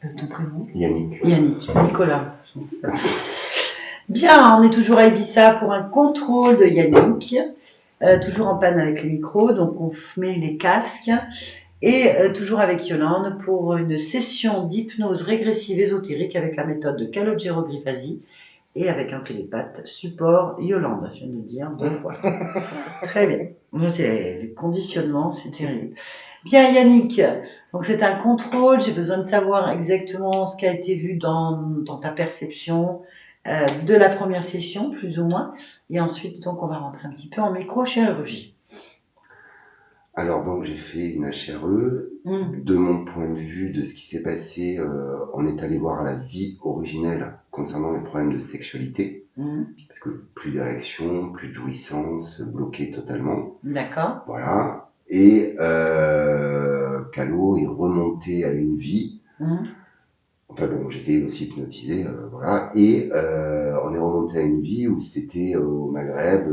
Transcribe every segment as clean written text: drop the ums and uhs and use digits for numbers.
Ton prénom? Yannick. Yannick. Nicolas. Bien, on est toujours à Ibiza pour un contrôle de Yannick. Toujours en panne avec les micros, donc on met les casques. Et toujours avec Yolande pour une session d'hypnose régressive ésotérique avec la méthode de Calogero Grifasi et avec un télépathe support Yolande. Je viens de le dire 2 fois. Très bien. Donc, les conditionnements, c'est terrible. Bien Yannick, donc c'est un contrôle, j'ai besoin de savoir exactement ce qui a été vu dans ta perception de la première session, plus ou moins, et ensuite donc on va rentrer un petit peu en microchirurgie. Alors donc j'ai fait une HRE. De mon point de vue, de ce qui s'est passé, on est allé voir la vie originelle concernant les problèmes de sexualité. Parce que plus d'érection, plus de jouissance, bloqué totalement. D'accord. Voilà. Et Calo est remonté à une vie. Enfin bon, j'étais aussi hypnotisé, voilà. Et on est remonté à une vie où c'était au Maghreb,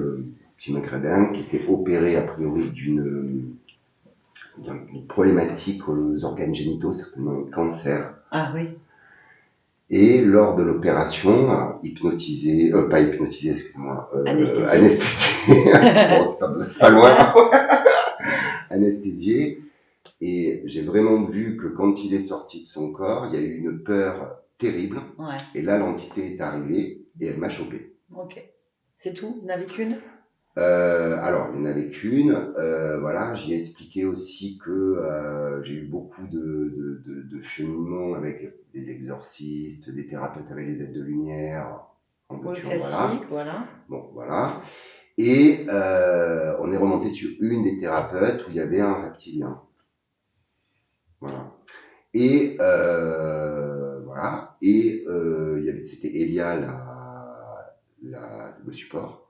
petit maghrébin, qui était opéré a priori d'une problématique aux organes génitaux, certainement un cancer. Ah oui. Et lors de l'opération, pas hypnotisé, excuse-moi, anesthésié. Bon, c'est pas loin. Anesthésié. Et j'ai vraiment vu que quand il est sorti de son corps, il y a eu une peur terrible. Ouais. Et là, l'entité est arrivée et elle m'a chopé. Ok. C'est tout? Il n'y en avait qu'une? Alors, il n'y en avait qu'une. Voilà, j'y ai expliqué aussi que j'ai eu beaucoup de cheminements avec des exorcistes, des thérapeutes avec les aides de lumière. Classique, voilà. Bon, voilà. Et on est remonté sur une des thérapeutes où il y avait un reptilien. Voilà. Et voilà. Et c'était Elia, le support.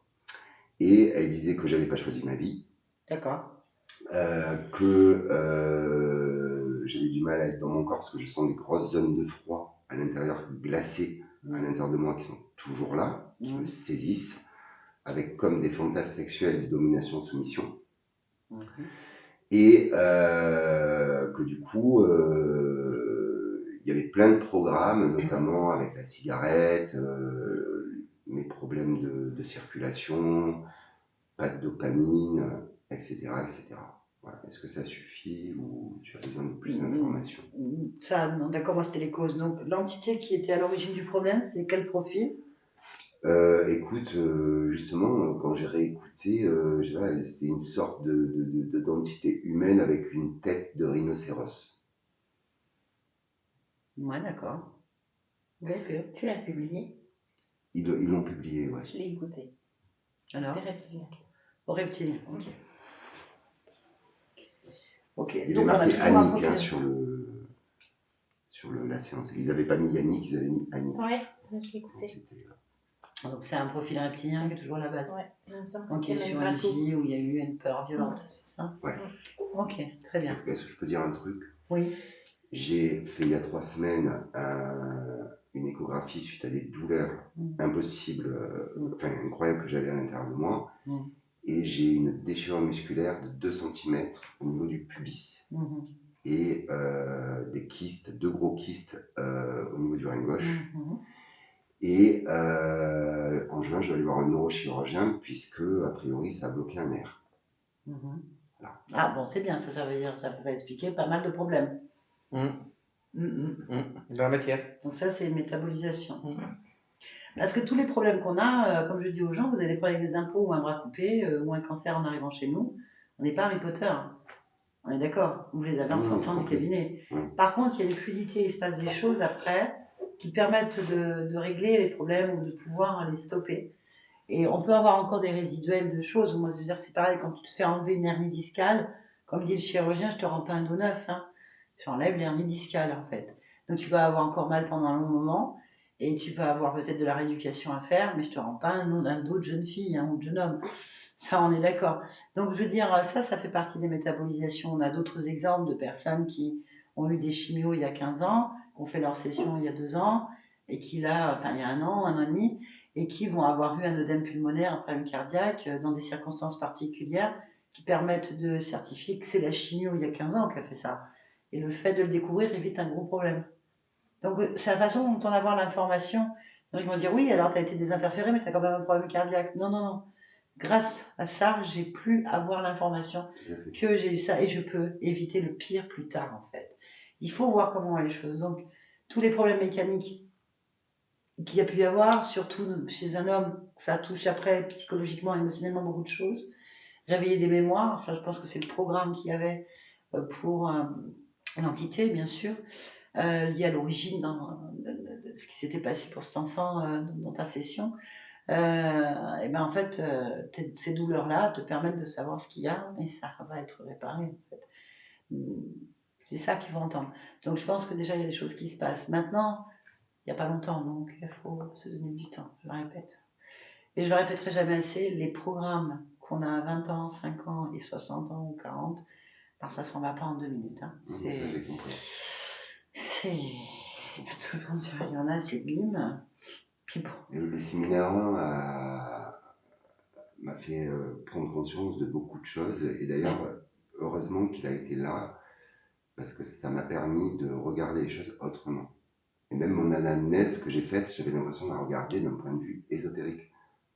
Et elle disait que j'avais pas choisi ma vie. D'accord. Que j'avais du mal à être dans mon corps parce que je sens des grosses zones de froid à l'intérieur, glacées à l'intérieur de moi qui sont toujours là, qui me saisissent, avec comme des fantasmes sexuels de domination, soumission. Et que du coup, il y avait plein de programmes, notamment avec la cigarette, mes problèmes de circulation, pas de dopamine, etc. etc. Voilà. Est-ce que ça suffit ou tu as besoin de plus d'informations? Ça, non, d'accord, moi c'était les causes. Donc l'entité qui était à l'origine du problème, c'est quel profil? Écoute, justement, quand j'ai réécouté, c'est une sorte d'entité humaine avec une tête de rhinocéros. Ouais, d'accord. Ok. Tu l'as publié? Ils l'ont publié, ouais. Je l'ai écouté. Alors? C'était reptilien. Au reptilien, ok. Ok, Il donc est on a marqué toujours un Annick profil. sur la séance. Ils n'avaient pas mis Yannick, ils avaient mis Annick. Ouais, je l'ai écouté. Donc c'est un profil reptilien qui est toujours la base. Ouais, il me semble que Donc il est sur une vie où il y a eu une peur violente, c'est ça? Ouais. Ok, très bien. Est-ce que je peux dire un truc? Oui. J'ai fait il y a 3 semaines une échographie suite à des douleurs impossibles, incroyables que j'avais à l'intérieur de moi. Et j'ai une déchirure musculaire de 2 cm au niveau du pubis. Et des kystes, 2 gros kystes au niveau du rein gauche. Et en juin, je vais aller voir un neurochirurgien puisque, a priori, ça a bloqué un nerf. Voilà. Ah bon, c'est bien, ça veut dire, ça pourrait expliquer pas mal de problèmes. Dans la matière. Donc ça, c'est métabolisation. Parce que tous les problèmes qu'on a, comme je dis aux gens, vous avez des problèmes avec des impôts ou un bras coupé ou un cancer en arrivant chez nous, on n'est pas Harry Potter. On est d'accord? Vous les avez en sortant du cabinet. Par contre, il y a une fluidité, il se passe des choses après qui permettent de régler les problèmes ou de pouvoir les stopper. Et on peut avoir encore des résiduels de choses. Moi, je veux dire, c'est pareil, quand tu te fais enlever une hernie discale, comme dit le chirurgien, je te rends pas un dos neuf, hein. J'enlève l'hernie discale, en fait. Donc, tu vas avoir encore mal pendant un long moment, et tu vas avoir peut-être de la rééducation à faire, mais je te rends pas un dos de jeune fille, ou de jeune homme. Ça, on est d'accord. Donc, je veux dire, ça fait partie des métabolisations. On a d'autres exemples de personnes qui ont eu des chimios il y a 15 ans, qui ont fait leur session il y a 2 ans, et qui là, il y a 1 an et demi, et qui vont avoir eu un œdème pulmonaire, un problème cardiaque, dans des circonstances particulières qui permettent de certifier que c'est la chimio il y a 15 ans qui a fait ça. Et le fait de le découvrir évite un gros problème. Donc, c'est la façon dont on avoir l'information. Donc, ils vont dire oui, alors tu as été désinterféré, mais tu as quand même un problème cardiaque. Non, non, non. Grâce à ça, j'ai plus à avoir l'information que j'ai eu ça et je peux éviter le pire plus tard, en fait. Il faut voir comment va les choses. Donc, tous les problèmes mécaniques qu'il y a pu y avoir, surtout chez un homme, ça touche après psychologiquement, émotionnellement beaucoup de choses. Réveiller des mémoires, enfin, je pense que c'est le programme qu'il y avait pour l'entité, bien sûr, lié à l'origine de ce qui s'était passé pour cet enfant dans ta session. Et ben en fait, ces douleurs-là te permettent de savoir ce qu'il y a et ça va être réparé en fait. C'est ça qu'il faut entendre. Donc je pense que déjà il y a des choses qui se passent. Maintenant, il n'y a pas longtemps, donc il faut se donner du temps, je le répète. Et je le répéterai jamais assez, les programmes qu'on a à 20 ans, 5 ans et 60 ans ou 40, ben ça s'en va pas en 2 minutes. Hein. J'ai compris. C'est pas tout le monde, il y en a, c'est bim. Puis bon. Le séminaire 1 m'a fait prendre conscience de beaucoup de choses. Et d'ailleurs, heureusement qu'il a été là, parce que ça m'a permis de regarder les choses autrement. Et même mon anamnèse que j'ai faite, j'avais l'impression de la regarder d'un point de vue ésotérique,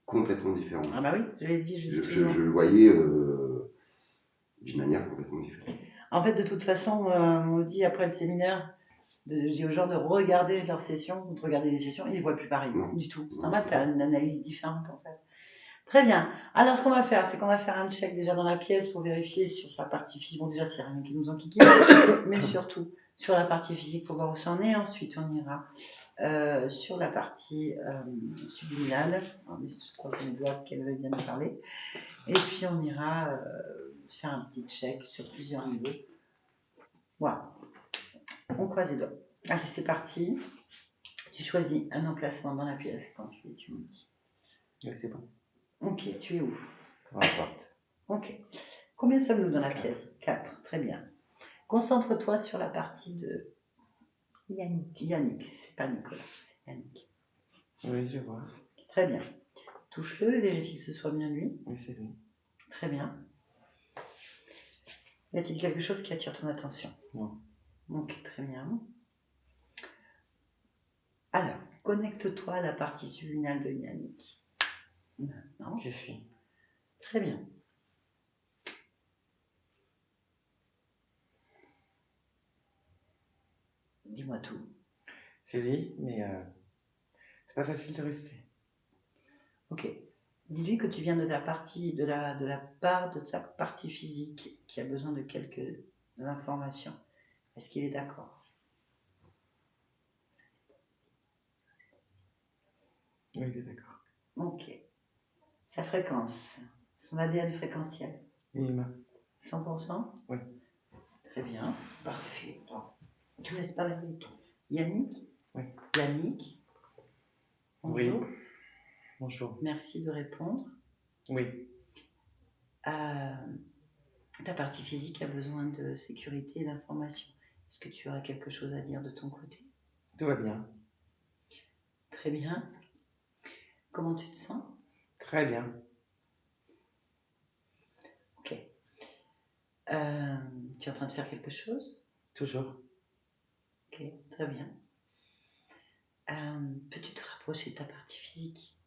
complètement différent. Ah bah oui, je l'ai dit, je le voyais d'une manière complètement différente. En fait, de toute façon, on dit après le séminaire, je dis aux gens de regarder leurs sessions, de regarder les sessions, ils ne voient plus pareil du tout. C'est normal, tu as une analyse différente en fait. Très bien. Alors, ce qu'on va faire, c'est qu'on va faire un check déjà dans la pièce pour vérifier sur la partie physique. Bon, déjà, s'il n'y a rien qui nous enquiquine, mais surtout sur la partie physique pour voir où ça en est. Ensuite, on ira sur la partie subliminale. Je crois qu'on doit qu'elle veut bien nous parler. Et puis, on ira faire un petit check sur plusieurs niveaux. Voilà. On croise les doigts. Allez, c'est parti. Tu choisis un emplacement dans la pièce quand tu me dis. Oui, c'est bon. Ok, tu es où? Dans la porte. Ok. Combien sommes-nous dans la pièce? 4. Très bien. Concentre-toi sur la partie de Yannick. Yannick, c'est pas Nicolas, c'est Yannick. Oui, je vois. Très bien. Touche-le et vérifie que ce soit bien lui. Oui, c'est lui. Très bien. Y a-t-il quelque chose qui attire ton attention? Non. Ok, très bien. Alors, connecte-toi à la partie subliminale de Yannick. Maintenant. J'y suis. Très bien. Dis-moi tout. C'est lui, mais c'est pas facile de rester. Ok. Dis-lui que tu viens de la partie, de la part de sa partie physique qui a besoin de quelques informations. Est-ce qu'il est d'accord? Oui, il est d'accord. Ok. Sa fréquence, son ADN fréquentiel. Minimum. 100%? Oui. Très bien. Parfait. Tu laisses parler avec Yannick? Oui. Yannick? Bonjour. Oui. Bonjour. Merci de répondre. Oui. Ta partie physique a besoin de sécurité et d'information. Est-ce que tu aurais quelque chose à dire de ton côté? Tout va bien. Très bien. Comment tu te sens? Très bien. Ok. Tu es en train de faire quelque chose? Toujours. Ok, très bien. Peux-tu te rapprocher de ta partie physique?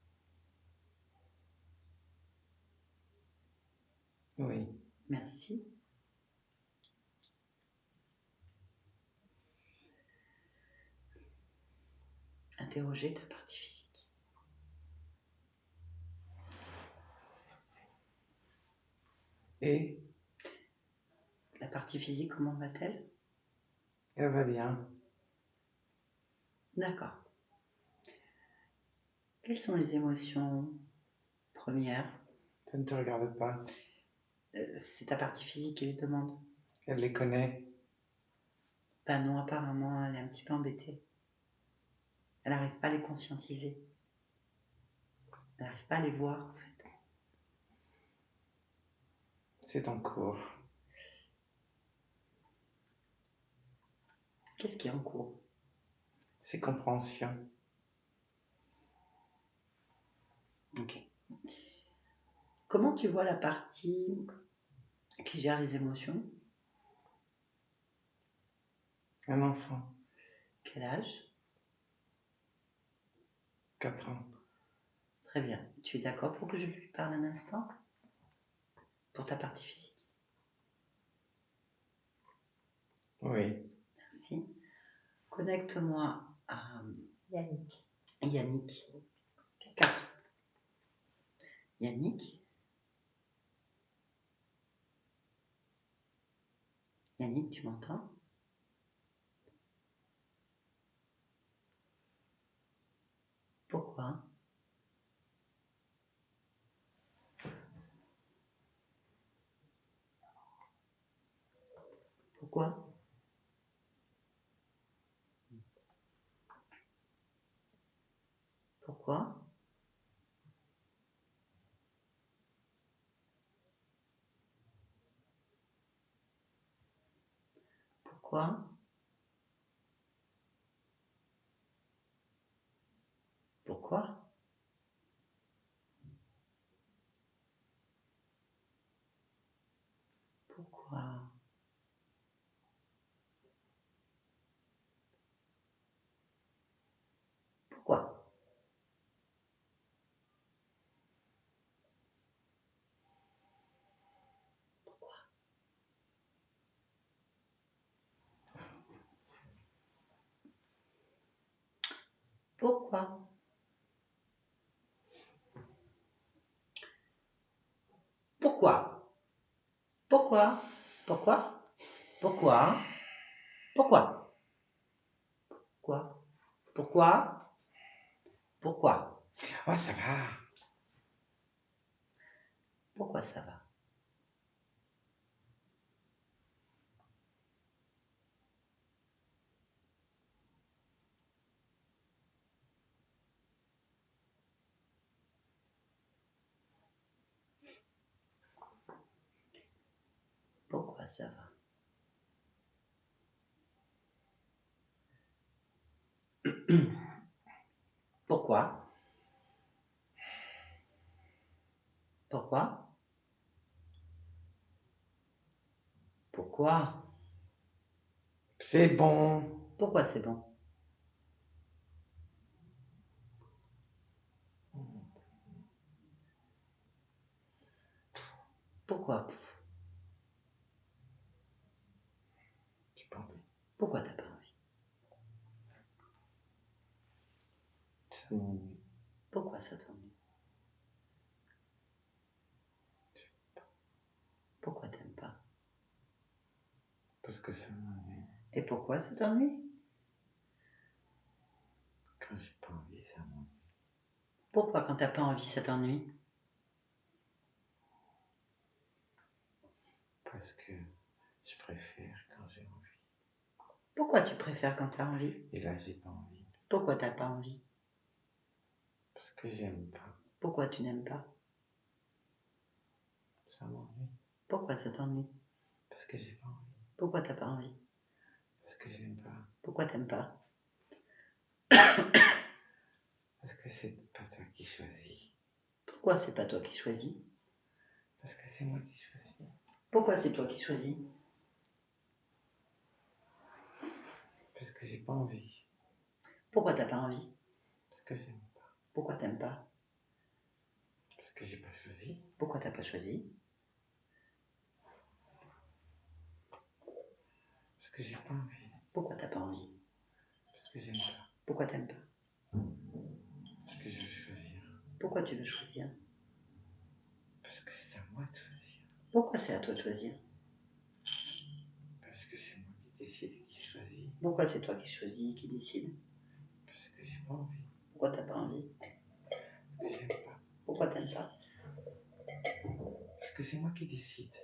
Oui. Merci. Interroger ta partie physique. Et La partie physique, comment va-t-elle? elle va bien. D'accord. Quelles sont les émotions premières? Ça ne te regarde pas. C'est ta partie physique qui les demande. Elle les connaît. Ben non, apparemment, elle est un petit peu embêtée. Elle n'arrive pas à les conscientiser. Elle n'arrive pas à les voir, en fait. C'est en cours. Qu'est-ce qui est en cours? C'est compréhension. Ok. Comment tu vois la partie qui gère les émotions? Un enfant. Quel âge? 4 ans. Très bien. Tu es d'accord pour que je lui parle un instant? Pour ta partie physique. Oui. Merci. Connecte-moi à Yannick. Yannick. 4. Yannick. Yannick, tu m'entends? Pourquoi? Pourquoi? Pourquoi? Pourquoi? Pourquoi? Pourquoi? Pourquoi? Pourquoi? Pourquoi? Pourquoi? Pourquoi? Pourquoi? Pourquoi? Pourquoi? Pourquoi? Pourquoi? Oh, ça va. Pourquoi ça va? Pourquoi ça va? Pourquoi? Pourquoi? Pourquoi? C'est bon. Pourquoi c'est bon? Pourquoi? J'ai pas envie. Pourquoi t'as pas envie? Ça m'ennuie. Pourquoi ça t'ennuie? Pourquoi t'aimes pas? Parce que ça m'ennuie. Et pourquoi ça t'ennuie? Quand j'ai pas envie, ça m'ennuie. Pourquoi quand t'as pas envie ça t'ennuie? Parce que je préfère quand j'ai envie. Pourquoi tu préfères quand t'as envie? Et là, j'ai pas envie. Pourquoi t'as pas envie? Parce que j'aime pas. Pourquoi tu n'aimes pas? Ça m'ennuie. Pourquoi ça t'ennuie? Parce que j'ai pas envie. Pourquoi t'as pas envie? Parce que j'aime pas. Pourquoi t'aimes pas? Parce que c'est pas toi qui choisis. Pourquoi c'est pas toi qui choisis? Parce que c'est moi qui choisis. Pourquoi c'est toi qui choisis? Parce que j'ai pas envie. Pourquoi t'as pas envie? Parce que j'aime pas. Pourquoi t'aimes pas? Parce que j'ai pas choisi. Pourquoi t'as pas choisi? Parce que j'ai pas envie. Pourquoi t'as pas envie? Parce que j'aime pas. Pourquoi t'aimes pas? Parce que je veux choisir. Pourquoi tu veux choisir? Parce que c'est à moi de choisir. Pourquoi c'est à toi de choisir? Parce que c'est moi qui décide et qui choisit. Pourquoi c'est toi qui choisis, qui décide? Parce que j'ai pas envie. Pourquoi t'as pas envie? Parce que j'aime pas. Pourquoi t'aimes pas? Parce que c'est moi qui décide.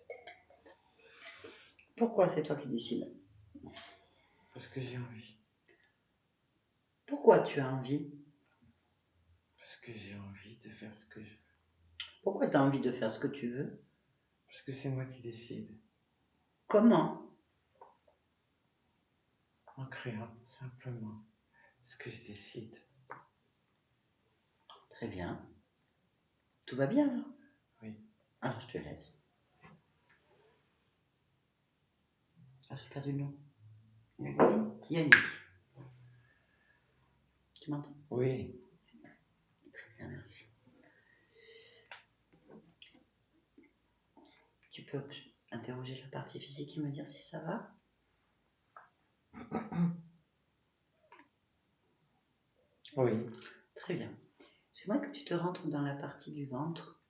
Pourquoi c'est toi qui décides? Parce que j'ai envie. Pourquoi tu as envie? Parce que j'ai envie de faire ce que je veux. Pourquoi tu as envie de faire ce que tu veux? Parce que c'est moi qui décide. Comment? En créant simplement ce que je décide. Très bien. Tout va bien là? Oui. Alors je te laisse. Ah, j'ai perdu le nom. Yannick. Yannick. Tu m'entends? Oui. Très bien, merci. Tu peux interroger la partie physique et me dire si ça va? Oui. Très bien. J'aimerais que tu te rentres dans la partie du ventre.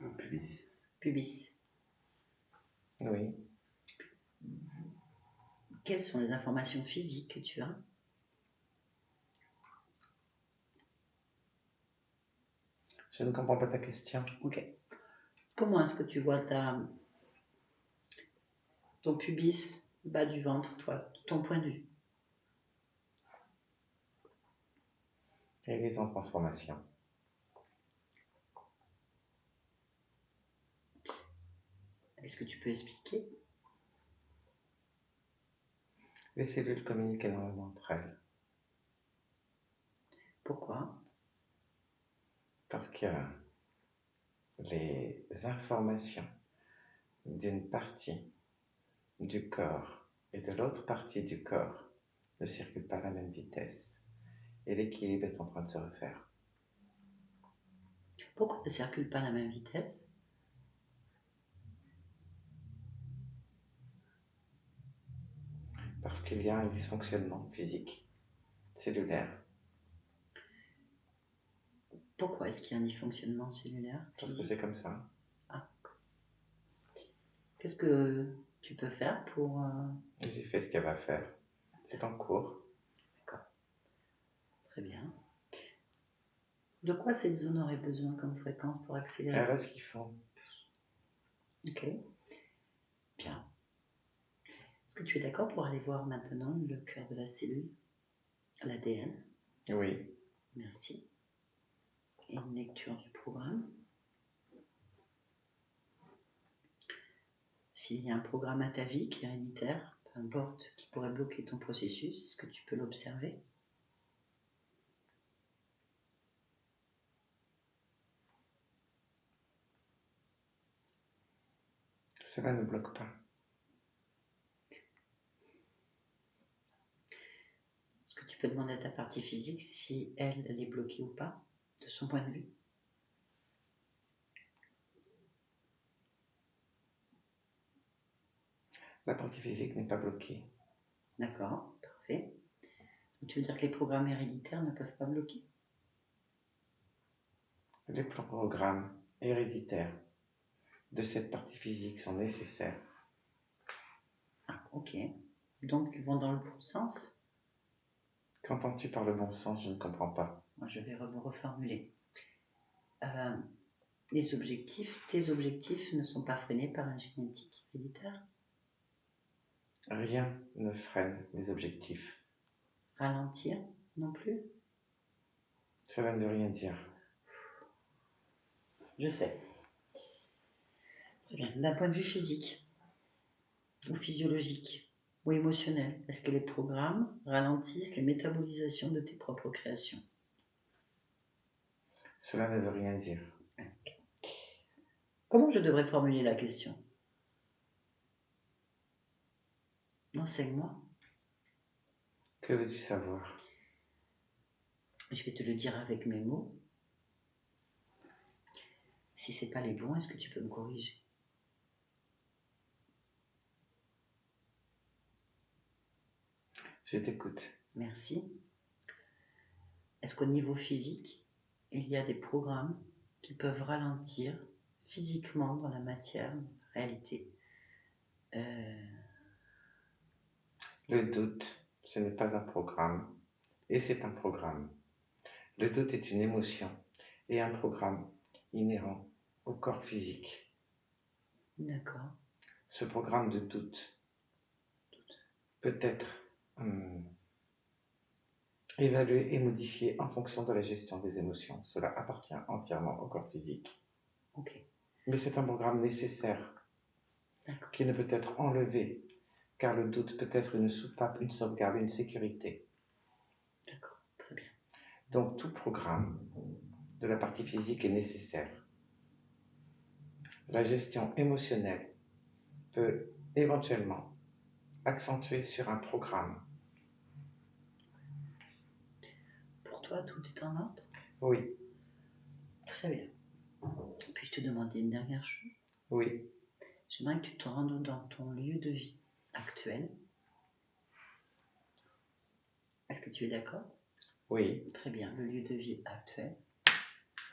Le pubis. Pubis. Oui. Quelles sont les informations physiques que tu as? Je ne comprends pas ta question. Ok. Comment est-ce que tu vois ton pubis, bas du ventre, toi, de ton point de vue? Il est en transformation. Est-ce que tu peux expliquer? Les cellules communiquent énormément entre elles. Pourquoi? Parce que les informations d'une partie du corps et de l'autre partie du corps ne circulent pas à la même vitesse. Et l'équilibre est en train de se refaire. Pourquoi ne circulent pas à la même vitesse? Parce qu'il y a un dysfonctionnement physique, cellulaire. Pourquoi est-ce qu'il y a un dysfonctionnement cellulaire? Parce que Physique? c'est comme ça. Qu'est-ce que tu peux faire pour... J'ai fait ce qu'elle va faire. C'est en cours. D'accord. Très bien. De quoi cette zone aurait besoin comme fréquence pour accélérer? Elle a ce qu'il faut. Ok. Bien. Est-ce que tu es d'accord pour aller voir maintenant le cœur de la cellule, l'ADN? Oui. Merci. Et une lecture du programme. S'il y a un programme atavique, héréditaire, peu importe, qui pourrait bloquer ton processus, est-ce que tu peux l'observer? Cela ne bloque pas. Est-ce que tu peux demander à ta partie physique si elle est bloquée ou pas, de son point de vue? La partie physique n'est pas bloquée. D'accord, parfait. Donc, tu veux dire que les programmes héréditaires ne peuvent pas bloquer? Les programmes héréditaires de cette partie physique sont nécessaires. Ah, ok. Donc, ils vont dans le bon sens? Qu'entends-tu par le bon sens? Je ne comprends pas. Moi, je vais me reformuler. Les objectifs, tes objectifs ne sont pas freinés par un génétique héréditaire? Rien ne freine mes objectifs. Ralentir non plus? Cela ne veut rien dire. Je sais. Très bien. D'un point de vue physique ou physiologique ou émotionnel, est-ce que les programmes ralentissent les métabolisations de tes propres créations? Cela ne veut rien dire. Comment je devrais formuler la question? Enseigne-moi. Que veux-tu savoir? Je vais te le dire avec mes mots. Si ce n'est pas les bons, est-ce que tu peux me corriger? Je t'écoute. Merci. Est-ce qu'au niveau physique, il y a des programmes qui peuvent ralentir physiquement dans la matière, dans la réalité? Le doute, ce n'est pas un programme, et c'est un programme. Le doute est une émotion et un programme inhérent au corps physique. D'accord. Ce programme de doute peut être évalué et modifié en fonction de la gestion des émotions. Cela appartient entièrement au corps physique. Ok. Mais c'est un programme nécessaire D'accord. qui ne peut être enlevé, car le doute peut être une soupape, une sauvegarde, une sécurité. D'accord. Très bien. Donc tout programme de la partie physique est nécessaire. La gestion émotionnelle peut éventuellement accentué sur un programme. Pour toi, tout est en ordre? Oui, Très bien. Puis-je te demander une dernière chose? oui, J'aimerais que tu te rendes dans ton lieu de vie actuel. Est-ce que tu es d'accord? oui, Très bien. Le lieu de vie actuel,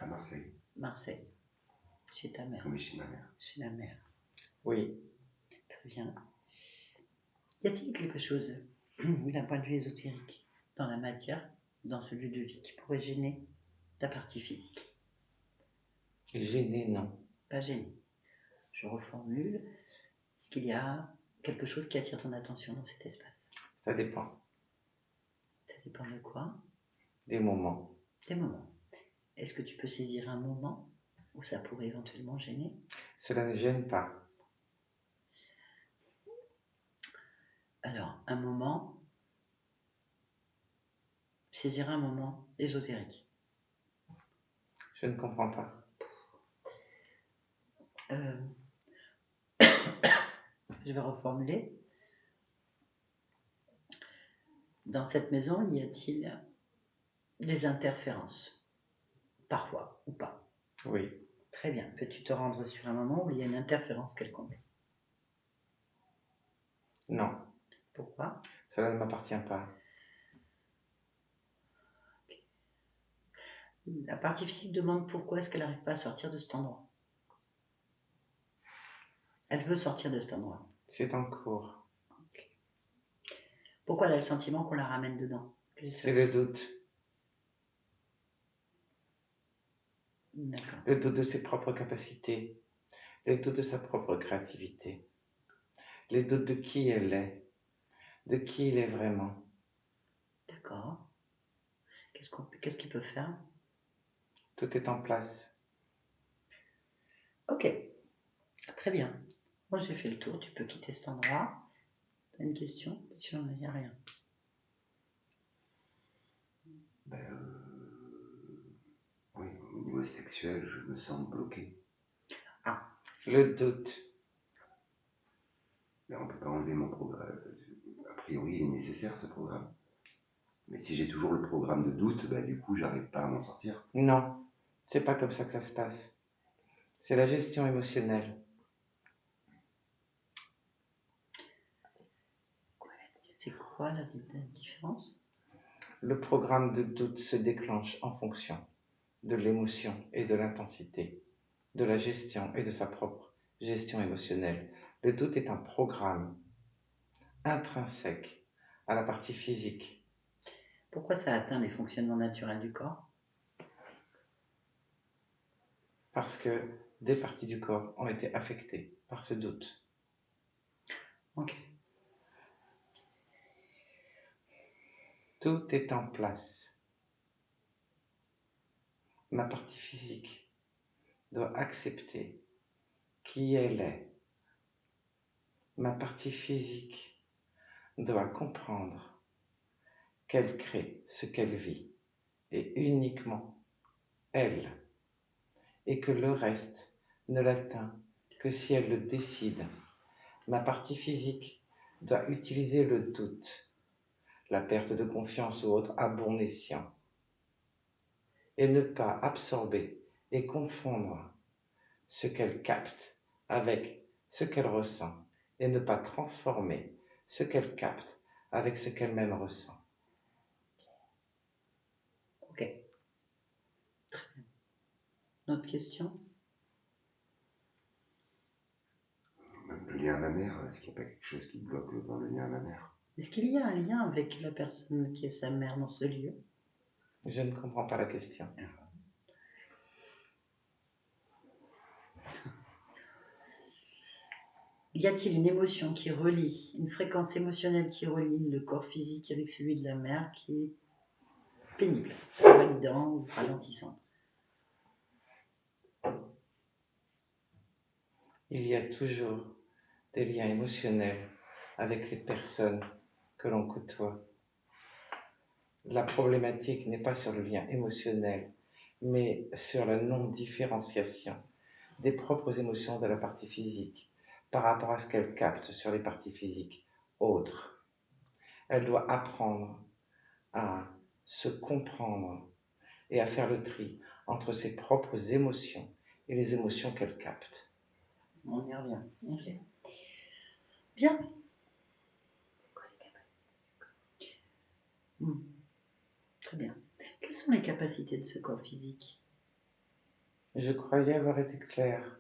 À Marseille. Marseille. Chez ta mère. Oui, chez ma mère. Chez la mère. oui. Très bien. Y a-t-il quelque chose, d'un point de vue ésotérique, dans la matière, dans ce lieu de vie, qui pourrait gêner ta partie physique? Gêné, non. Pas gêner. Je reformule. Est-ce qu'il y a quelque chose qui attire ton attention dans cet espace? Ça dépend Ça dépend de quoi? des moments. Des moments. Est-ce que tu peux saisir un moment où ça pourrait éventuellement gêner? Cela ne gêne pas. Alors, un moment, saisir un moment ésotérique. Je ne comprends pas. Euh, je vais reformuler. Dans cette maison, y a-t-il des interférences? Parfois ou pas? Oui, Très bien. Peux-tu te rendre sur un moment où il y a une interférence quelconque? non. Pourquoi? Cela ne m'appartient pas. La partie physique demande pourquoi est-ce qu'elle n'arrive pas à sortir de cet endroit. Elle veut sortir de cet endroit. C'est en cours. Pourquoi elle a le sentiment qu'on la ramène dedans? C'est le doute. D'accord. Le doute de ses propres capacités. Le doute de sa propre créativité. Le doute de qui elle est. De qui il est vraiment. D'accord. Qu'est-ce qu'il peut faire? Tout est en place. Ok. Très bien. Moi, j'ai fait le tour. Tu peux quitter cet endroit. T'as une question? Si il n'y a rien. Ben, oui, au niveau sexuel, je me sens bloqué. Le doute. Mais on ne peut pas enlever mon programme. A priori, il est nécessaire ce programme. Mais si j'ai toujours le programme de doute, ben, du coup, j'arrive pas à m'en sortir. Non, c'est pas comme ça que ça se passe. C'est la gestion émotionnelle. C'est quoi la différence? Le programme de doute se déclenche en fonction de l'émotion et de l'intensité, de la gestion et de sa propre gestion émotionnelle. Le doute est un programme intrinsèque à la partie physique. Pourquoi ça atteint les fonctionnements naturels du corps? Parce que des parties du corps ont été affectées par ce doute. Ok. Tout est en place. Ma partie physique doit accepter qui elle est. Ma partie physique doit comprendre qu'elle crée ce qu'elle vit, et uniquement elle, et que le reste ne l'atteint que si elle le décide. Ma partie physique doit utiliser le doute, la perte de confiance ou autre à bon escient, et ne pas absorber et confondre ce qu'elle capte avec ce qu'elle ressent, et ne pas transformer ce qu'elle capte avec ce qu'elle-même ressent. Ok. Très bien. Autre question? Même le lien à ma mère, est-ce qu'il n'y a pas quelque chose qui bloque dans le lien à ma mère? Est-ce qu'il y a un lien avec la personne qui est sa mère dans ce lieu? Je ne comprends pas la question. Y a-t-il une émotion qui relie, une fréquence émotionnelle qui relie le corps physique avec celui de la mère qui est pénible, validant ou ralentissant? Il y a toujours des liens émotionnels avec les personnes que l'on côtoie. La problématique n'est pas sur le lien émotionnel, mais sur la non-différenciation des propres émotions de la partie physique par rapport à ce qu'elle capte sur les parties physiques autre. Elle doit apprendre à se comprendre et à faire le tri entre ses propres émotions et les émotions qu'elle capte. On y revient. Ok. Bien. C'est quoi les capacités? Très bien. Quelles sont les capacités de ce corps physique? Je croyais avoir été claire.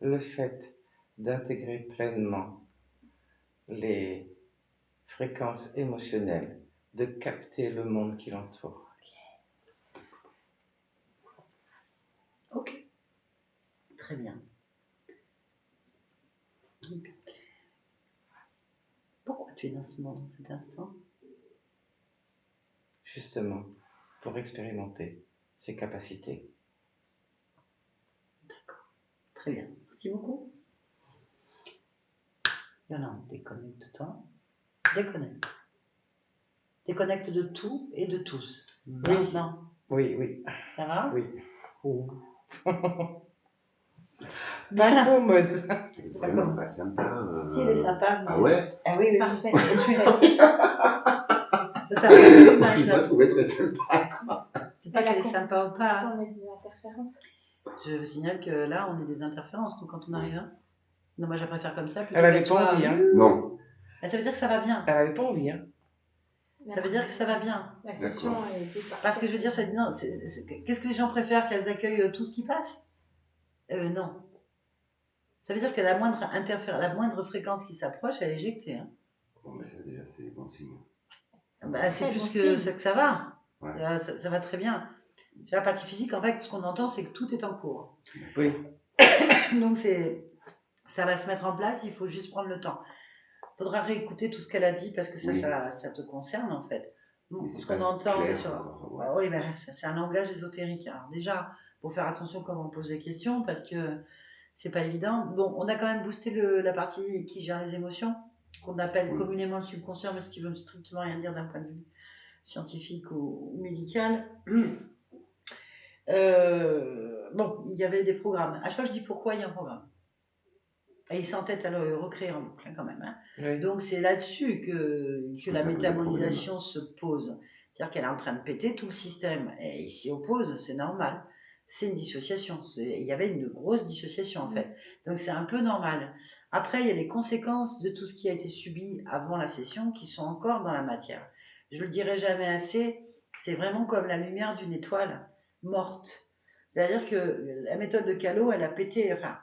Le fait d'intégrer pleinement les fréquences émotionnelles, de capter le monde qui l'entoure. Ok. Très bien. Pourquoi tu es dans ce monde en cet instant? Justement, pour expérimenter ses capacités. Très bien. Merci beaucoup. Yolande, déconnecte-toi. Déconnecte. Déconnecte de tout et de tous. Oui. Maintenant. Oui. Ça va? Oui. D'accord, mode. Vraiment pas sympa. Si, il est sympa. Ah ouais? Ah oui, C'est oui. parfait. Ça va pas Je l'image, l'ai pas là. trouvé très sympa. C'est pas qu'elle est sympa ou Ça, pas. on est de l'interférence. Je vous signale que là, on est des interférences, nous, quand on arrive là. Non, moi, je préfère comme ça. Plutôt Elle avait qu'elle pas soit, envie, hein. Non. Ça veut dire que ça va bien. Elle avait pas envie, hein. Ça veut dire que ça va bien. La session D'accord. a été parfaite. Parce que je veux dire, qu'est-ce que les gens préfèrent? Qu'elles accueillent tout ce qui passe? Non. Ça veut dire que la moindre fréquence qui s'approche, elle est éjectée. Hein. Bon, mais ça, déjà, c'est bon signe. Bah, c'est très plus bon que signe. ça va. Ouais. Ça va très bien. La partie physique, en fait, ce qu'on entend, c'est que tout est en cours. Oui. Donc, ça va se mettre en place, il faut juste prendre le temps. Il faudra réécouter tout ce qu'elle a dit parce que Oui. ça te concerne, en fait. Mais Ce c'est qu'on pas entend, c'est clair sur... encore, ouais. Ah oui, ben, c'est un langage ésotérique. Alors, déjà, il faut faire attention quand on pose des questions parce que c'est pas évident. Bon, on a quand même boosté la partie qui gère les émotions, qu'on appelle Oui. communément le subconscient, mais ce qui veut strictement rien dire d'un point de vue scientifique ou médical. Bon, il y avait des programmes. À chaque fois que je dis pourquoi, il y a un programme. Et il s'entête à le recréer en boucle, hein, quand même. Hein. Oui. Donc c'est là-dessus que la Ça pose des métabolisation se pose. C'est-à-dire qu'elle est en train de péter tout le système. Et il s'y oppose, c'est normal. C'est une dissociation. Il y avait une grosse dissociation, en fait. Donc c'est un peu normal. Après, il y a les conséquences de tout ce qui a été subi avant la session qui sont encore dans la matière. Je ne le dirai jamais assez, c'est vraiment comme la lumière d'une étoile morte. C'est-à-dire que la méthode de Callot, elle a pété... Enfin,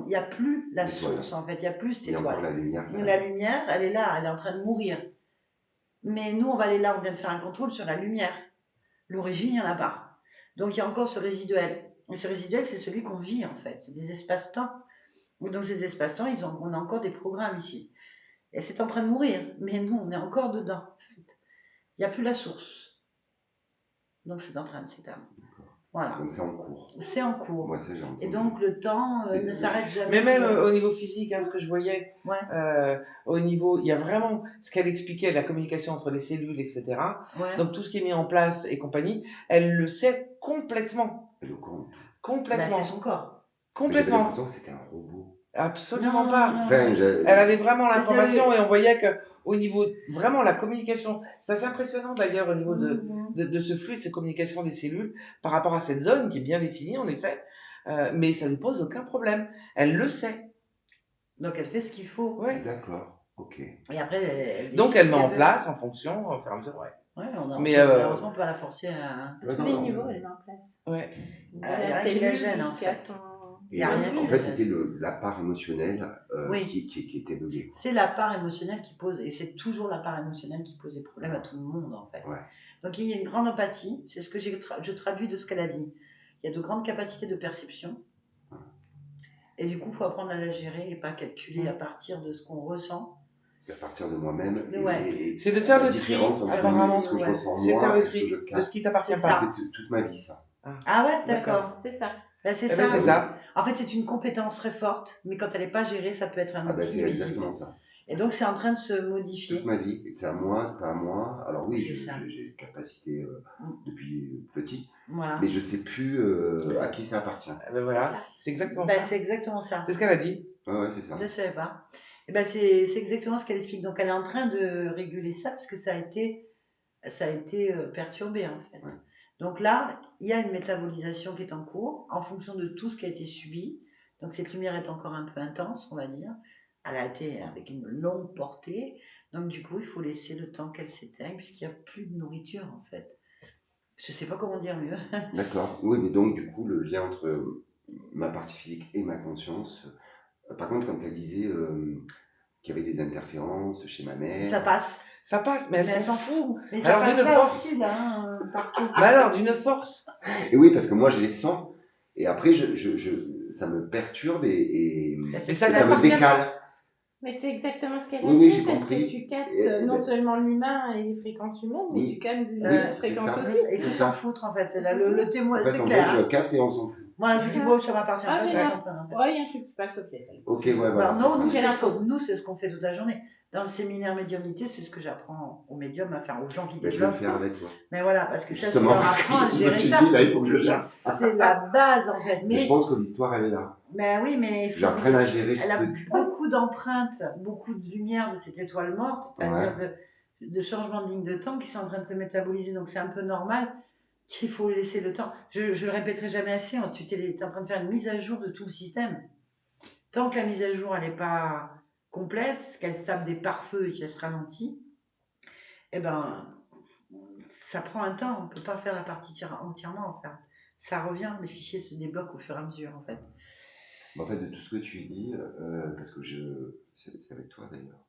il n'y a plus la source, en fait. Il n'y a plus cette Il y a encore étoile. la lumière. La lumière, elle est là, elle est en train de mourir. Mais nous, on va aller là, on vient de faire un contrôle sur la lumière. L'origine, il n'y en a pas. Donc, il y a encore ce résiduel. Et ce résiduel, c'est celui qu'on vit, en fait. C'est des espaces-temps. Donc, ces espaces-temps, on a encore des programmes ici. Et c'est en train de mourir. Mais nous, on est encore dedans, en fait. Il n'y a plus la source. Donc, c'est en train de s'éteindre. Voilà. Donc c'est en cours. C'est en cours. Moi, ça, j'ai entendu. Et donc, le temps ne s'arrête jamais. Mais même au niveau physique, hein, ce que je voyais, Ouais. au niveau, il y a vraiment ce qu'elle expliquait, la communication entre les cellules, etc. Ouais. Donc tout ce qui est mis en place et compagnie, elle le sait complètement. Et le compte. Complètement. Bah, c'est son corps. Mais j'avais Complètement. l'impression que c'était un robot. Absolument Non, pas. non, Enfin, Elle avait vraiment C'était- l'information et on voyait que au niveau vraiment la communication, c'est assez impressionnant d'ailleurs au niveau de ce flux, de ces communications des cellules par rapport à cette zone qui est bien définie en effet, mais ça ne pose aucun problème. Elle le sait. Donc elle fait ce qu'il faut. Ouais. D'accord. Ok. Et après, elle Donc décide elle ce met en qu'elle veut. place en fonction, au fur et à mesure. Ouais. Ouais, Mais, malheureusement, on peut pas la forcer à... À tous les niveaux, elle est en place. Ouais. De Il y a la rien qui la cellule gêne, en jusqu'à fait. son... Il y a rien en qui fait, la c'était gêne. la part émotionnelle Oui. qui était buggée. C'est la part émotionnelle qui pose, et c'est toujours la part émotionnelle qui pose des problèmes à tout le monde, en fait. Ouais. Donc il y a une grande empathie, c'est ce que je traduis de ce qu'elle a dit. Il y a de grandes capacités de perception. Et du coup, il faut apprendre à la gérer et pas calculer à partir de ce qu'on ressent. C'est à partir de moi-même. Ouais. Et C'est de faire la le tri, différence entre apparemment. ce que je ressens C'est faire moi le et ce que tri je de ce capte. qui t'appartient C'est pas. ça. C'est toute ma vie, ça. Ah ouais, d'accord. C'est ça. Ben, c'est Eh ça. ben, c'est ça. En fait, c'est une compétence très forte, mais quand elle n'est pas gérée, ça peut être un Ah ben, outil c'est nuisible. exactement ça. Et donc, c'est en train de se modifier. Toute ma vie. C'est à moi, c'est pas à moi. Alors oui, C'est ça. j'ai des capacités depuis petit. Voilà. Mais je sais plus à qui ça appartient. Eh ben voilà, C'est ça. c'est exactement Ben, ça. c'est exactement ça. C'est ce qu'elle a dit. Ouais, c'est ça. Je ne savais pas. Et ben c'est exactement ce qu'elle explique. Donc elle est en train de réguler ça parce que ça a été perturbé en fait. Ouais. Donc là, il y a une métabolisation qui est en cours en fonction de tout ce qui a été subi. Donc cette lumière est encore un peu intense, on va dire. Elle a été avec une longue portée. Donc du coup, il faut laisser le temps qu'elle s'éteigne puisqu'il n'y a plus de nourriture en fait. Je ne sais pas comment dire mieux. D'accord. Oui, mais donc, du coup, le lien entre ma partie physique et ma conscience. Par contre, quand elle disait qu'il y avait des interférences chez ma mère. Ça passe. Ça passe, mais elle Mais elle s'en s'en fout. fout. Mais ça Alors, passe d'une là force. aussi, là, partout. Mais alors, d'une force. Et oui, parce que moi, je les sens. Et après, ça me perturbe et Mais ça ça me t'appartient. décale. Mais c'est exactement ce qu'elle a Oui, oui, dit, j'ai parce compris. que tu captes Et, non ben, seulement l'humain et les fréquences humaines, mais Oui. tu captes Oui, la c'est fréquence ça. aussi. Il faut C'est s'en ça. foutre en fait. Là, C'est le ça. témoin, En fait, c'est en clair. fait, je Hein. capte et on s'en fout. Moi, je C'est dis, ça. bon, ça m'appartient Ah, pas, j'ai je vais une comprendre. En fait. Ouais, il y a un truc qui passe au pied, ça. Ok, ouais, voilà. Bah, non, c'est nous, ça. c'est ce qu'on fait toute la journée. Dans le séminaire médiumnité, c'est ce que j'apprends aux médiums à faire, aux gens qui Ben, je vais le développent. faire avec toi. Mais voilà, parce que ça, tu Justement, leur parce que apprends à je me gérer suis ça. dit, là, il faut que je gère. C'est la base en fait. Mais je Mais, pense que l'histoire, elle est là. ben oui, mais il Que faut. j'apprenne à gérer ce Elle a truc. beaucoup d'empreintes, beaucoup de lumière de cette étoile morte, c'est-à-dire Ouais. de changements de ligne de temps qui sont en train de se métaboliser. Donc c'est un peu normal qu'il faut laisser le temps. Je le répéterai jamais assez, hein, tu es en train de faire une mise à jour de tout le système. Tant que la mise à jour elle n'est pas complète, qu'elle se tape des pare-feux et qu'elle se ralentit, eh ben, ça prend un temps. On ne peut pas faire la partie entièrement. En fait. Ça revient, les fichiers se débloquent au fur et à mesure. En fait. En fait, de tout ce que tu dis, parce que c'est avec toi d'ailleurs,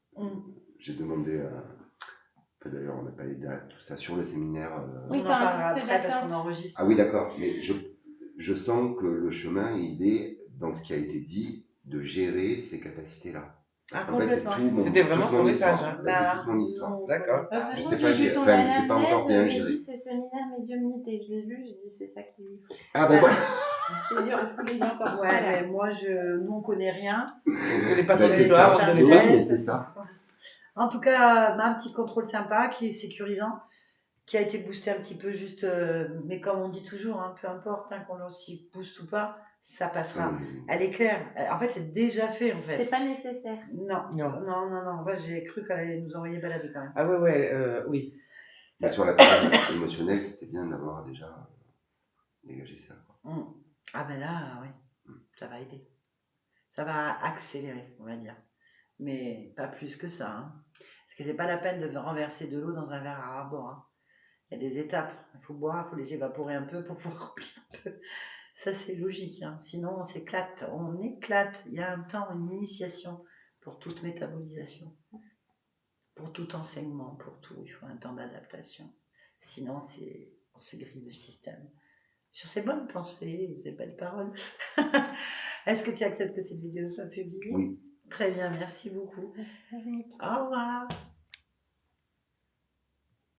j'ai demandé à. Enfin, d'ailleurs, on n'a pas les dates, tout ça, sur le séminaire. Oui, On en t'as un parlera liste après parce d'attente. qu'on enregistre. Ah oui, d'accord, mais je sens que le chemin, il est dans ce qui a été dit, de gérer ces capacités-là. Parce Ah, qu'en fait, c'est complètement. C'était vraiment toute son mon message, histoire. hein. Ben, c'est toute mon histoire. non, D'accord. De toute Je façon, sais j'ai pas, lu ton enfin, je sais pas encore bien anamnèse, j'ai gérer. dit c'est séminaire médiumnité, je l'ai lu, j'ai dit c'est ça qu'il lui faut. Ah ben voilà. J'ai dit, on lui encore Ouais, mais moi, nous, on connaît rien. On ne connaît pas Ben, son c'est histoire, ça. on ne Mais connaît pas. oui, mais c'est ça. En tout cas, un petit contrôle sympa qui est sécurisant, qui a été boosté un petit peu juste, mais comme on dit toujours, hein, peu importe hein, qu'on s'y booste ou pas, ça passera. Elle est claire. En fait, c'est déjà fait en fait. C'était pas nécessaire. Non, Non. non. En fait, j'ai cru qu'elle allait nous envoyer balader quand même. Ah oui. Mais sur la partie émotionnelle, c'était bien d'avoir déjà dégagé ça. Quoi. Ah ben là, oui, ça va aider. Ça va accélérer, on va dire. Mais pas plus que ça. Hein. Parce que c'est pas la peine de renverser de l'eau dans un verre à ras-bord. Hein. Il y a des étapes. Il faut boire, il faut les évaporer un peu pour pouvoir remplir un peu. Ça, c'est logique. Hein. Sinon, on s'éclate. On éclate. Il y a un temps, une initiation pour toute métabolisation. Pour tout enseignement, pour tout. Il faut un temps d'adaptation. Sinon, on se grille le système. Sur ces bonnes pensées, ces belles paroles. Est-ce que tu acceptes que cette vidéo soit publiée? Oui. Très bien, merci beaucoup. Merci. Au revoir.